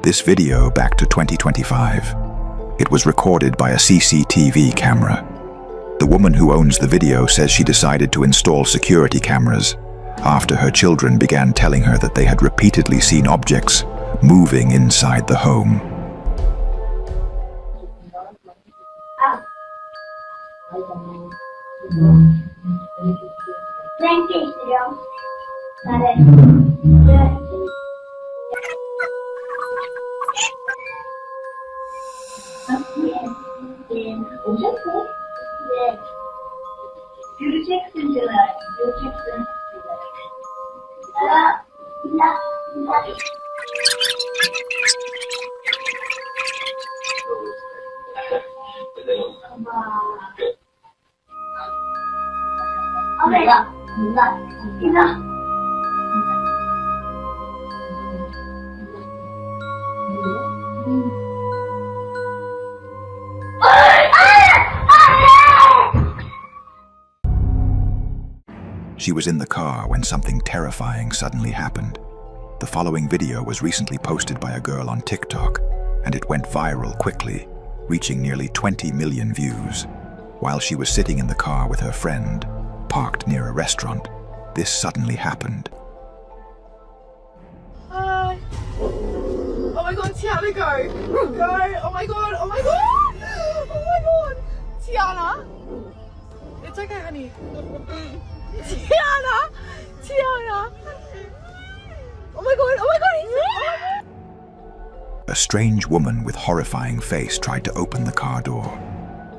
This video back to 2025. It was recorded by a CCTV camera. The woman who owns the video says she decided to install security cameras after her children began telling her that they had repeatedly seen objects moving inside the home. She was in the car when something terrifying suddenly happened. The following video was recently posted by a girl on TikTok, and it went viral quickly, reaching nearly 20 million views. While she was sitting in the car with her friend, parked near a restaurant, this suddenly happened. Hi. Oh my god, Tiana, go! Go! Oh my god, oh my god! Oh my god! Tiana! It's okay, honey. Tiana! Tiana! Oh my god, oh my god! A strange woman with horrifying face tried to open the car door.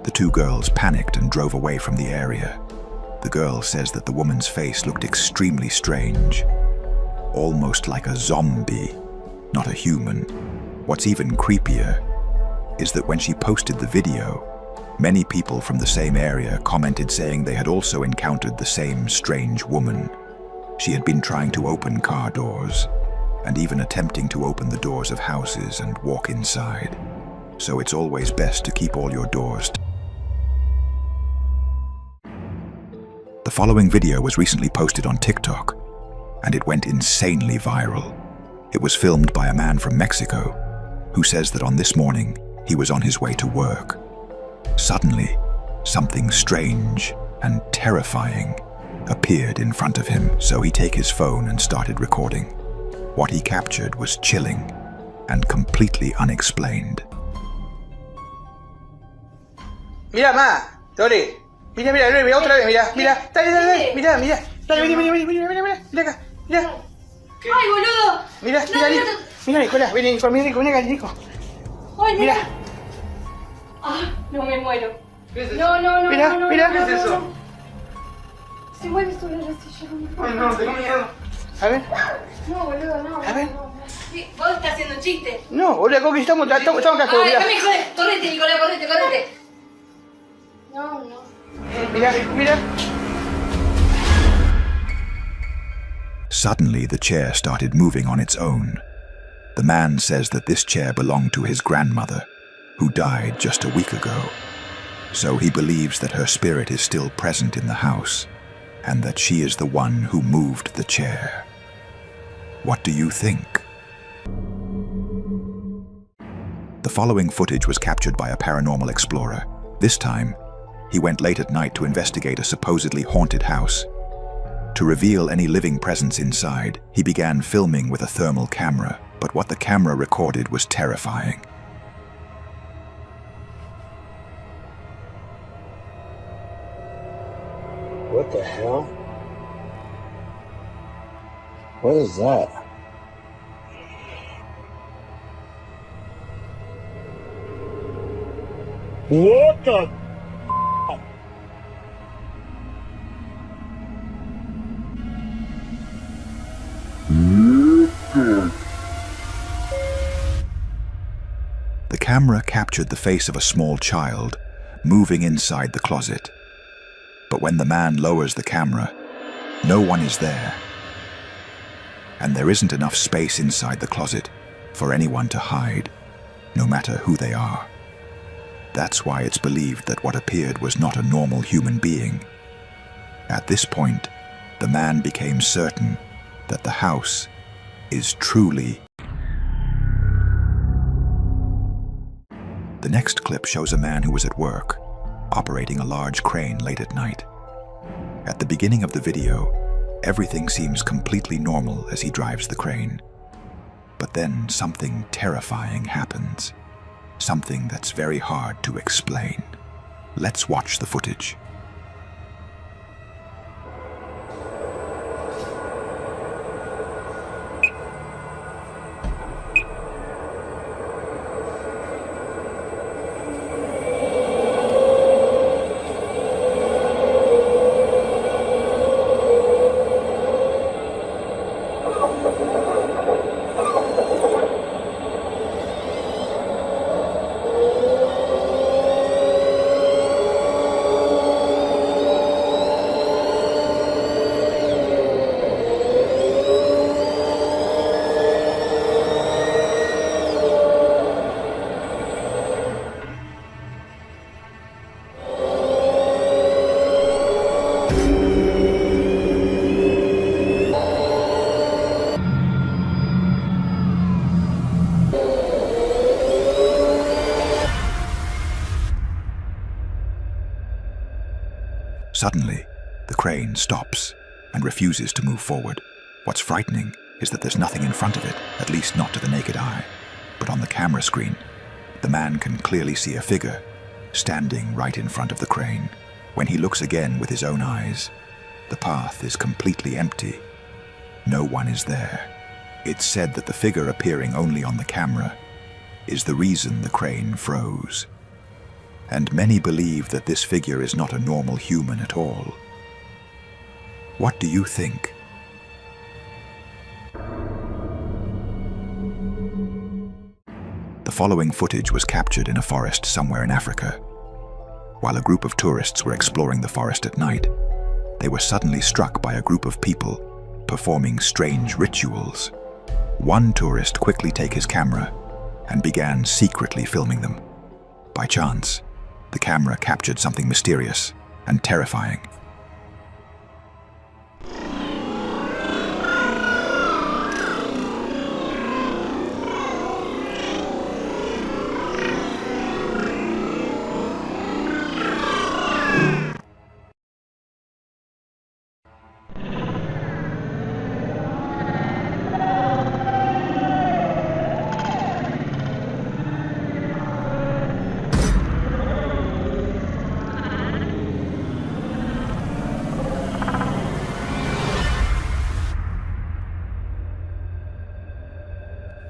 The two girls panicked and drove away from the area. The girl says that the woman's face looked extremely strange, almost like a zombie, not a human. What's even creepier is that when she posted the video, many people from the same area commented saying they had also encountered the same strange woman. She had been trying to open car doors and even attempting to open the doors of houses and walk inside. So it's always best to keep all your doors. The following video was recently posted on TikTok, and it went insanely viral. It was filmed by a man from Mexico who says that on this morning he was on his way to work. Suddenly, something strange and terrifying appeared in front of him, so he took his phone and started recording. What he captured was chilling and completely unexplained. Mira, ma, Tori. Mira, mira, mira, otra vez, mira, mira. Dale, dale, dale, mira, mira. Dale, vení, vení, vení, mira, mira, mira, mira acá, mira. ¡Ay, boludo! Mira, mira, Nico. Mira, Nicolás, vení, Nico, mira, Nico, mira acá, Nico. ¡Ay, Mira. Ah, no me muero. No, no, no, Mira, no, no, mira. no, ¿Qué es no, eso? no. Se mueve sobre la silla. Ay, no, tengo miedo. A ver, No, boludo, no. A ver. No, no. Sí, vos estás haciendo un chiste. no, boludo, ¿cómo que estamos acá todos, Ay, mira. déjame joder. Correte, Nicolás, correte, correte. No, no. Mira, mira. Suddenly, the chair started moving on its own. The man says that this chair belonged to his grandmother, who died just a week ago. So he believes that her spirit is still present in the house, and that she is the one who moved the chair. What do you think? The following footage was captured by a paranormal explorer. This time, he went late at night to investigate a supposedly haunted house. To reveal any living presence inside, he began filming with a thermal camera, but what the camera recorded was terrifying. What the hell? What is that? What the? The camera captured the face of a small child moving inside the closet. But when the man lowers the camera, no one is there. And there isn't enough space inside the closet for anyone to hide, no matter who they are. That's why it's believed that what appeared was not a normal human being. At this point, the man became certain that the house is truly next clip shows a man who was at work, operating a large crane late at night. At the beginning of the video, everything seems completely normal as he drives the crane. But then something terrifying happens. Something that's very hard to explain. Let's watch the footage. Suddenly, the crane stops and refuses to move forward. What's frightening is that there's nothing in front of it, at least not to the naked eye. But on the camera screen, the man can clearly see a figure standing right in front of the crane. When he looks again with his own eyes, the path is completely empty. No one is there. It's said that the figure appearing only on the camera is the reason the crane froze. And many believe that this figure is not a normal human at all. What do you think? The following footage was captured in a forest somewhere in Africa. While a group of tourists were exploring the forest at night, they were suddenly struck by a group of people performing strange rituals. One tourist quickly took his camera and began secretly filming them. By chance, the camera captured something mysterious and terrifying.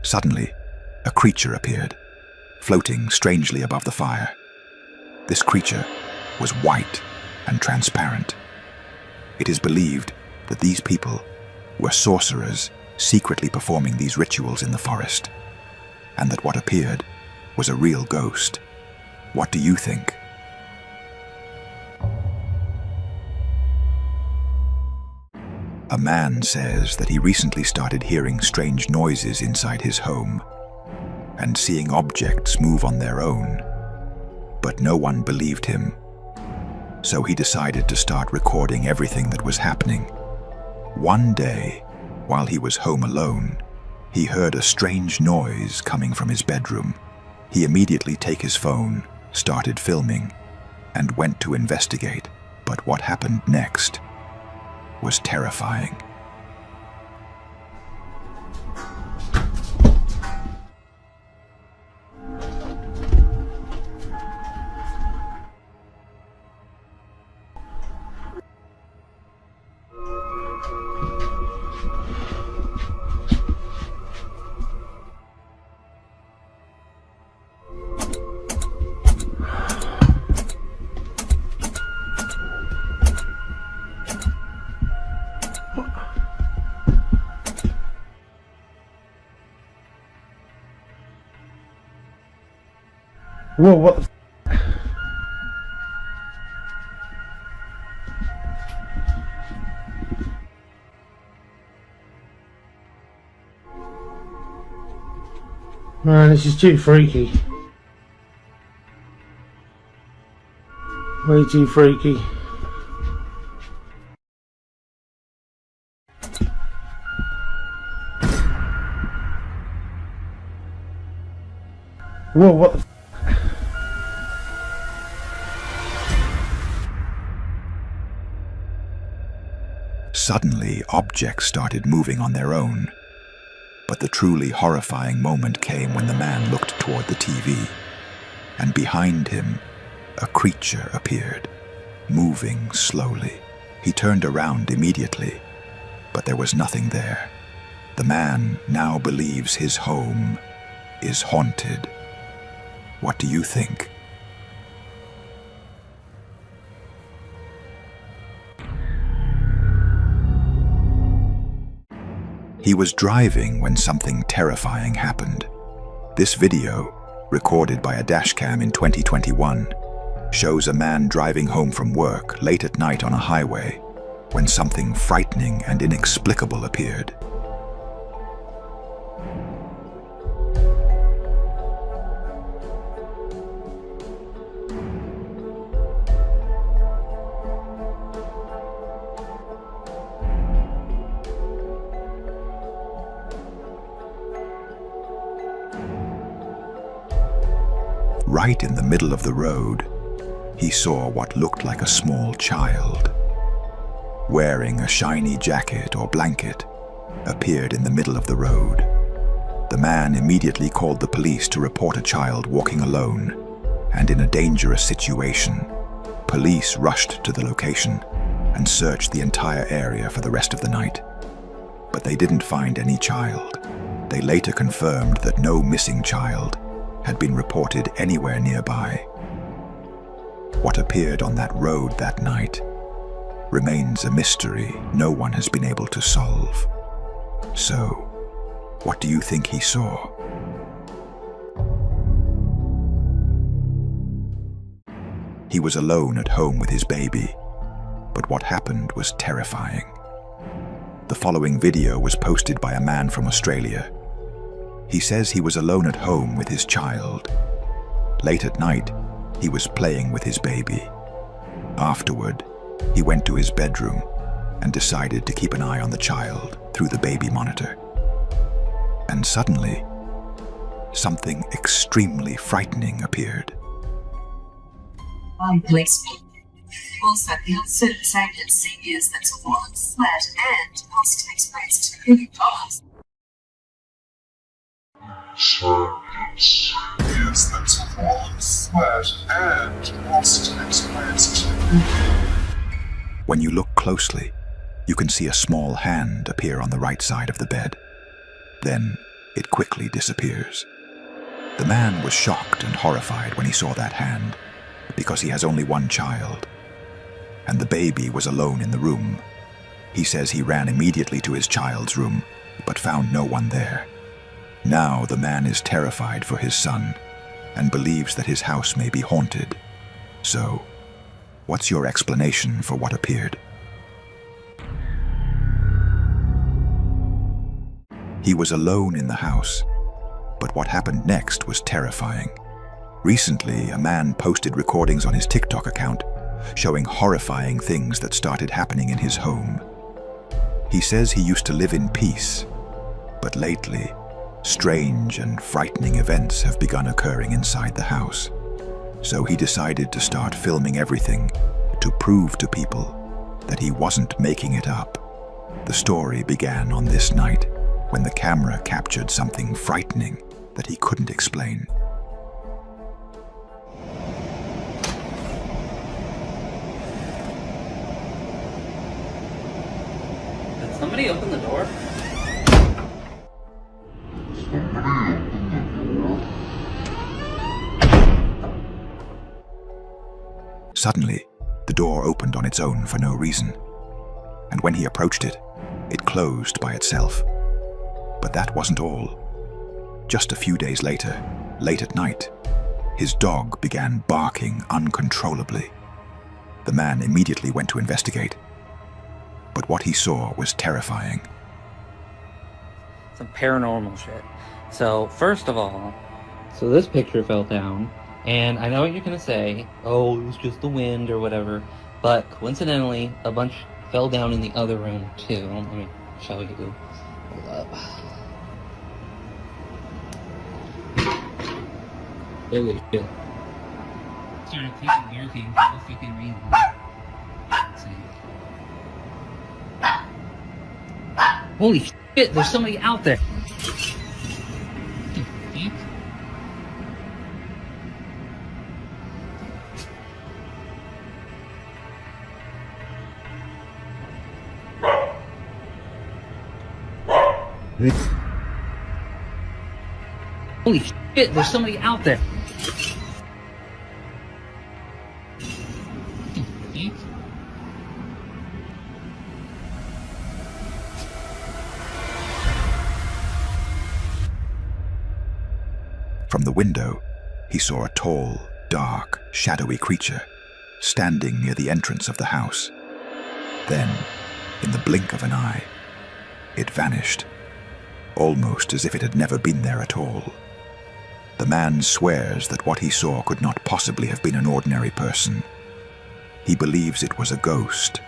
Suddenly, a creature appeared, floating strangely above the fire. This creature was white and transparent. It is believed that these people were sorcerers secretly performing these rituals in the forest, and that what appeared was a real ghost. What do you think? A man says that he recently started hearing strange noises inside his home and seeing objects move on their own, but no one believed him. So he decided to start recording everything that was happening. One day, while he was home alone, he heard a strange noise coming from his bedroom. He immediately took his phone, started filming, and went to investigate. But what happened next was terrifying. Whoa, what the Man, this is too freaky. Way too freaky. Whoa, what the Suddenly, objects started moving on their own. But the truly horrifying moment came when the man looked toward the TV, and behind him, a creature appeared, moving slowly. He turned around immediately, but there was nothing there. The man now believes his home is haunted. What do you think? He was driving when something terrifying happened. This video, recorded by a dashcam in 2021, shows a man driving home from work late at night on a highway when something frightening and inexplicable appeared. Right in the middle of the road, he saw what looked like a small child. Wearing a shiny jacket or blanket, appeared in the middle of the road. The man immediately called the police to report a child walking alone and in a dangerous situation. Police rushed to the location and searched the entire area for the rest of the night. But they didn't find any child. They later confirmed that no missing child had been reported anywhere nearby. What appeared on that road that night remains a mystery no one has been able to solve. So, what do you think he saw? He was alone at home with his baby, but what happened was terrifying. The following video was posted by a man from Australia. He says he was alone at home with his child. Late at night, he was playing with his baby. Afterward, he went to his bedroom and decided to keep an eye on the child through the baby monitor. And suddenly, something extremely frightening appeared. Unexplained. Also, the uncertain is that was flat and positive expressed in parts. When you look closely, you can see a small hand appear on the right side of the bed. Then it quickly disappears. The man was shocked and horrified when he saw that hand, because he has only one child, and the baby was alone in the room. He says he ran immediately to his child's room, but found no one there. Now the man is terrified for his son and believes that his house may be haunted. So, what's your explanation for what appeared? He was alone in the house, but what happened next was terrifying. Recently, a man posted recordings on his TikTok account showing horrifying things that started happening in his home. He says he used to live in peace, but lately, strange and frightening events have begun occurring inside the house. So he decided to start filming everything to prove to people that he wasn't making it up. The story began on this night when the camera captured something frightening that he couldn't explain. Did somebody open the door? Suddenly, the door opened on its own for no reason, and when he approached it, it closed by itself. But that wasn't all. Just a few days later, late at night, his dog began barking uncontrollably. The man immediately went to investigate, but what he saw was terrifying. Some paranormal shit. So, first of all, so this picture fell down, and I know what you're gonna say, oh, it was just the wind or whatever, but coincidentally, a bunch fell down in the other room too. Let me show you. Hold up. Holy shit. Started fucking barking for no fucking reason. Let's see. Holy shit, there's somebody out there. Holy shit, there's somebody out there. From the window, he saw a tall, dark, shadowy creature standing near the entrance of the house. Then, in the blink of an eye, it vanished, almost as if it had never been there at all. The man swears that what he saw could not possibly have been an ordinary person. He believes it was a ghost,